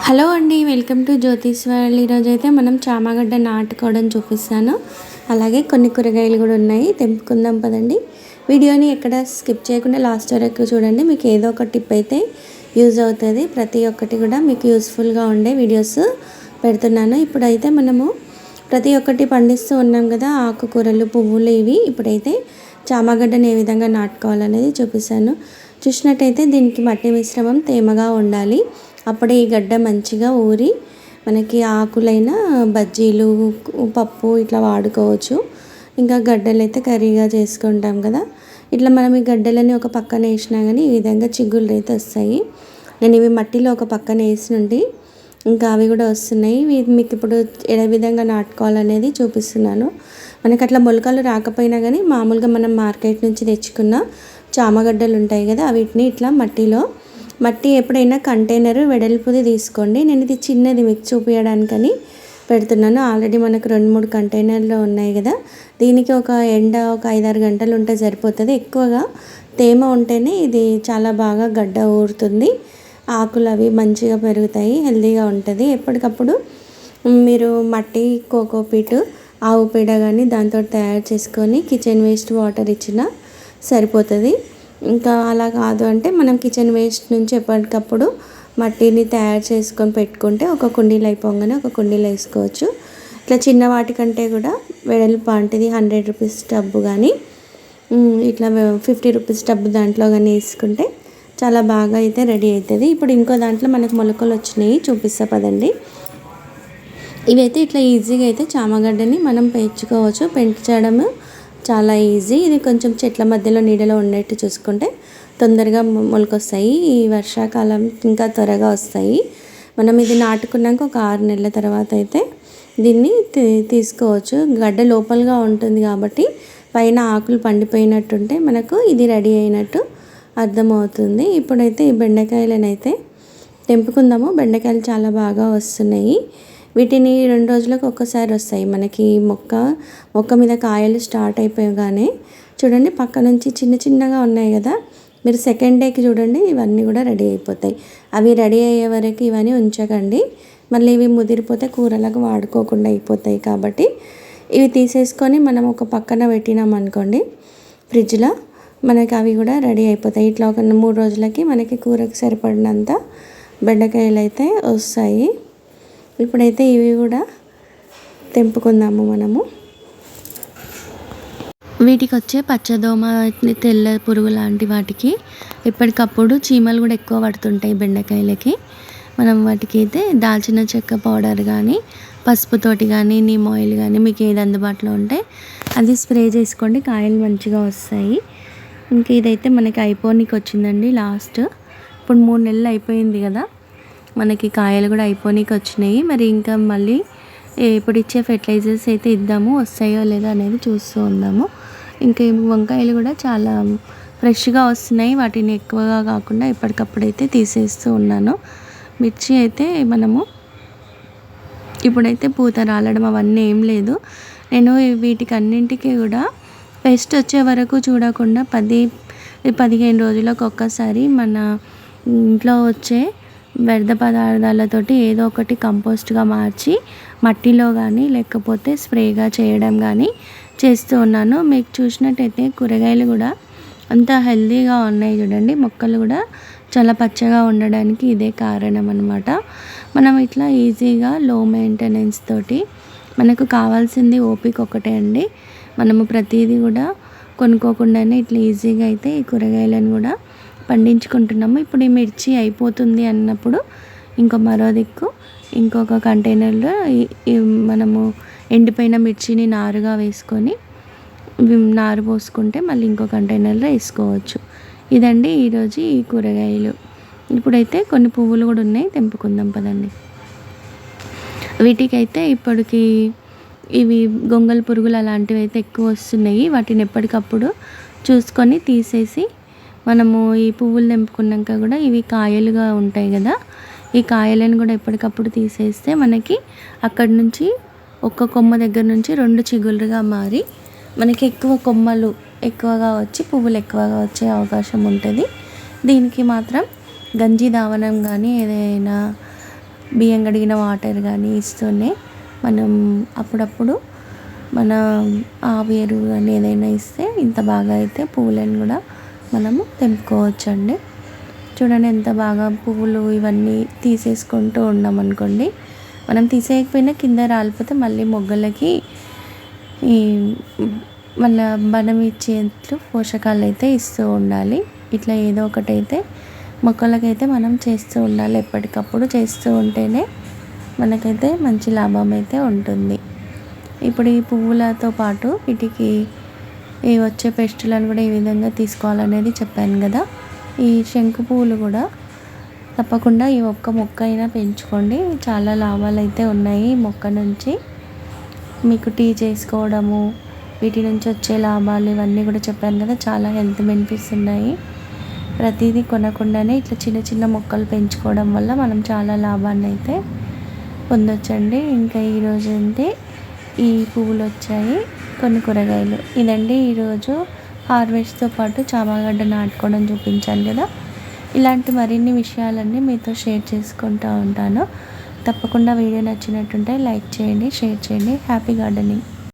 Hello అండి, welcome to Jyothish world. ఈరోజు అయితే మనం చామగడ్డ నాటుకోవడం చూపిస్తాను. అలాగే కొన్ని కూరగాయలు కూడా ఉన్నాయి, తెంపుకుందాం పదండి. వీడియోని ఎక్కడ స్కిప్ చేయకుండా లాస్ట్ వరకు చూడండి. మీకు ఏదో ఒక టిప్ అయితే యూజ్ అవుతుంది. ప్రతి ఒక్కటి కూడా మీకు యూస్ఫుల్గా ఉండే వీడియోస్ పెడుతున్నాను. ఇప్పుడైతే మనము ప్రతి ఒక్కటి పండిస్తూ ఉన్నాం కదా, ఆకుకూరలు, పువ్వులు. ఇప్పుడైతే చామగడ్డని ఏ విధంగా నాటుకోవాలనేది చూపిస్తాను. చూసినట్టయితే దీనికి మట్టి మిశ్రమం తేమగా ఉండాలి. అప్పుడే ఈ గడ్డ మంచిగా ఊరి మనకి ఆకులైన బజ్జీలు, పప్పు ఇట్లా వాడుకోవచ్చు. ఇంకా గడ్డలు అయితే కర్రీగా చేసుకుంటాం కదా. ఇట్లా మనం ఈ గడ్డలని ఒక పక్కన వేసినా కానీ ఈ విధంగా చిగుళ్ళు అయితే వస్తాయి. నేను ఇవి మట్టిలో ఒక పక్కన వేసి నుండి ఇంకా అవి కూడా వస్తున్నాయి. మీకు ఇప్పుడు ఏ విధంగా నాటుకోవాలనేది చూపిస్తున్నాను. మనకి అట్లా మొలకలు రాకపోయినా కానీ మామూలుగా మనం మార్కెట్ నుంచి తెచ్చుకున్న చామగడ్డలు ఉంటాయి కదా, వీటిని ఇట్లా మట్టి ఎప్పుడైనా కంటైనర్ వెడల్పుది తీసుకోండి. నేను ఇది చిన్నది మీకు చూపించడానికని పెడుతున్నాను. ఆల్రెడీ మనకు 2-3 కంటైనర్లు ఉన్నాయి కదా. దీనికి ఒక 5-6 గంటలు ఉంటే సరిపోతుంది. ఎక్కువగా తేమ ఉంటేనే ఇది చాలా బాగా గడ్డ ఊరుతుంది. ఆకులు అవి మంచిగా పెరుగుతాయి, హెల్తీగా ఉంటుంది. ఎప్పటికప్పుడు మీరు మట్టి, కోకోపీట్, ఆవు పేడ కానీ దాంతో తయారు చేసుకొని కిచెన్ వేస్ట్ వాటర్ ఇచ్చినా సరిపోతుంది. ఇంకా అలా కాదు అంటే మనం కిచెన్ వేస్ట్ నుంచి ఎప్పటికప్పుడు మట్టిని తయారు చేసుకొని పెట్టుకుంటే ఒక కుండీలో అయిపోగానే ఒక కుండీలో వేసుకోవచ్చు. ఇట్లా చిన్న వాటికంటే కూడా వెడల్పు లాంటిది 100 రూపీస్ టబ్బు కానీ ఇట్లా 50 రూపీస్ టబ్బు దాంట్లో కానీ వేసుకుంటే చాలా బాగా అయితే రెడీ అవుతుంది. ఇప్పుడు ఇంకో దాంట్లో మనకు మొలకలు వచ్చినాయి, చూపిస్తా పదండి. ఇవైతే ఇట్లా ఈజీగా అయితే చామగడ్డని మనం పెంచడం చాలా ఈజీ. ఇది కొంచెం చెట్ల మధ్యలో నీడలో ఉండేట్టు చూసుకుంటే తొందరగా మొలకొస్తాయి. ఈ వర్షాకాలం ఇంకా త్వరగా వస్తాయి. మనం ఇది నాటుకున్నాక ఒక 6 నెలల తర్వాత అయితే దీన్ని తీసుకోవచ్చు. గడ్డ లోపలగా ఉంటుంది కాబట్టి పైన ఆకులు పండిపోయినట్టుంటే మనకు ఇది రెడీ అయినట్టు అర్థమవుతుంది. ఇప్పుడైతే ఈ బెండకాయలను అయితే తెంపుకుందాము. బెండకాయలు చాలా బాగా వస్తున్నాయి. వీటిని 2 రోజులకు ఒక్కసారి వస్తాయి. మనకి మొక్క మీద కాయలు స్టార్ట్ అయిపోగానే చూడండి, పక్క నుంచి చిన్న చిన్నగా ఉన్నాయి కదా, మీరు సెకండ్ డేకి చూడండి ఇవన్నీ కూడా రెడీ అయిపోతాయి. అవి రెడీ అయ్యే వరకు ఇవన్నీ ఉంచకండి, మళ్ళీ ఇవి ముదిరిపోతే కూరలకు వాడుకోకుండా అయిపోతాయి. కాబట్టి ఇవి తీసేసుకొని మనం ఒక పక్కన పెట్టినాం అనుకోండి ఫ్రిడ్జ్లో, మనకి అవి కూడా రెడీ అయిపోతాయి. ఇట్లా ఒక 3 రోజులకి మనకి కూరకు సరిపడినంత బెండకాయలు అయితే వస్తాయి. ఇప్పుడైతే ఇవి కూడా తెంపుకుందాము మనము. వీటికి వచ్చే పచ్చదోమ, తెల్ల పురుగు లాంటి వాటికి ఎప్పటికప్పుడు చీమలు కూడా ఎక్కువ పడుతుంటాయి బెండకాయలకి. మనం వాటికి అయితే దాల్చిన చెక్క పౌడర్ కానీ, పసుపుతోటి కానీ, నీమ్ ఆయిల్ కానీ మీకు ఏది అందుబాటులో ఉంటే అది స్ప్రే చేసుకోండి, కాయలు మంచిగా వస్తాయి. ఇంక ఇదైతే మనకి అయిపోనికి వచ్చిందండి లాస్ట్. ఇప్పుడు 3 నెలలు అయిపోయింది కదా, మనకి కాయలు కూడా అయిపోనికి వచ్చినాయి. మరి ఇంకా మళ్ళీ ఇప్పుడు ఇచ్చే ఫెర్టిలైజర్స్ అయితే ఇద్దాము, వస్తాయో లేదో అనేది చూస్తూ ఉందాము. ఇంకా వంకాయలు కూడా చాలా ఫ్రెష్గా వస్తున్నాయి. వాటిని ఎక్కువగా కాకుండా ఎప్పటికప్పుడైతే తీసేస్తూ ఉన్నాను. మిర్చి అయితే మనము ఇప్పుడైతే పూత రాలడం అవన్నీ ఏం లేదు. నేను వీటికి అన్నింటికీ కూడా పెస్ట్ వచ్చే వరకు చూడకుండా 10-15 రోజులకు ఒక్కసారి మన ఇంట్లో వచ్చే వ్యర్థ పదార్థాలతోటి ఏదో ఒకటి కంపోస్ట్గా మార్చి మట్టిలో కానీ లేకపోతే స్ప్రేగా చేయడం కానీ చేస్తూ ఉన్నాను. మీకు చూసినట్టయితే కూరగాయలు కూడా అంత హెల్తీగా ఉన్నాయి చూడండి. మొక్కలు కూడా చాలా పచ్చగా ఉండడానికి ఇదే కారణం అన్నమాట. మనం ఇట్లా ఈజీగా లో మెయింటెనెన్స్ తోటి మనకు కావాల్సింది ఓపిక ఒకటే అండి. మనము ప్రతిదీ కూడా కొనుక్కోకుండానే ఇట్లా ఈజీగా అయితే ఈ కూరగాయలను కూడా పండించుకుంటున్నాము. ఇప్పుడు ఈ మిర్చి అయిపోతుంది అన్నప్పుడు మరో దిక్కు ఇంకొక కంటైనర్లో మనము ఎండిపోయిన మిర్చిని నారుగా వేసుకొని నారు పోసుకుంటే మళ్ళీ ఇంకో కంటైనర్లో వేసుకోవచ్చు. ఇదండి ఈరోజు ఈ కూరగాయలు. ఇప్పుడైతే కొన్ని పువ్వులు కూడా ఉన్నాయి, తెంపుకుందాం పదండి. వీటికైతే ఇప్పటికి ఇవి గొంగళ పురుగులు అలాంటివి అయితే ఎక్కువ వస్తున్నాయి. వాటిని ఎప్పటికప్పుడు చూసుకొని తీసేసి మనము ఈ పువ్వులు తెంపుకున్నాక కూడా ఇవి కాయలుగా ఉంటాయి కదా, ఈ కాయలను కూడా ఎప్పటికప్పుడు తీసేస్తే మనకి అక్కడి నుంచి ఒక్క కొమ్మ దగ్గర నుంచి 2 చిగుళ్ళుగా మారి మనకి ఎక్కువ కొమ్మలు ఎక్కువగా వచ్చి పువ్వులు ఎక్కువగా వచ్చే అవకాశం ఉంటుంది. దీనికి మాత్రం గంజి దావనం కానీ ఏదైనా బియ్యం కడిగిన వాటర్ కానీ ఇస్తూనే మనం అప్పుడప్పుడు మన ఆవు ఎరువు కానీ ఏదైనా ఇస్తే ఇంత బాగా అయితే పువ్వులను కూడా మనము తెంపుకోవచ్చండి. చూడండి ఎంత బాగా పువ్వులు ఇవన్నీ తీసేసుకుంటూ ఉన్నామనుకోండి, మనం తీసేయకపోయినా కింద రాలిపోతే మళ్ళీ మొగ్గలకి ఈ మళ్ళీ మనం ఇచ్చేట్లు పోషకాలు అయితే ఇస్తూ ఉండాలి. ఇట్లా ఏదో ఒకటైతే మొక్కలకైతే మనం చేస్తూ ఉండాలి. ఎప్పటికప్పుడు చేస్తూ ఉంటేనే మనకైతే మంచి లాభం అయితే ఉంటుంది. ఇప్పుడు ఈ పువ్వులతో పాటు వీటికి ఈ వచ్చే పెస్టులను కూడా ఏ విధంగా తీసుకోవాలనేది చెప్పాను కదా. ఈ శంకు పువ్వులు కూడా తప్పకుండా ఈ ఒక్క మొక్క అయినా పెంచుకోండి. చాలా లాభాలు అయితే ఉన్నాయి ఈ మొక్క నుంచి. మీకు టీ చేసుకోవడము, వీటి నుంచి వచ్చే లాభాలు ఇవన్నీ కూడా చెప్పాను కదా. చాలా హెల్త్ బెనిఫిట్స్ ఉన్నాయి. ప్రతిదీ కొనకుండానే ఇట్లా చిన్న చిన్న మొక్కలు పెంచుకోవడం వల్ల మనం చాలా లాభాన్ని అయితే పొందొచ్చండి. ఇంకా ఈరోజు అంటే ఈ పువ్వులు వచ్చాయి, కొన్ని కూరగాయలు. ఇదండి ఈరోజు హార్వెస్ట్తో పాటు చామగడ్డ నాటుకోవడం చూపించాను కదా. ఇలాంటి మరిన్ని విషయాలన్నీ మీతో షేర్ చేసుకుంటూ ఉంటాను. తప్పకుండా వీడియో నచ్చినట్టుంటే లైక్ చేయండి, షేర్ చేయండి. Happy gardening.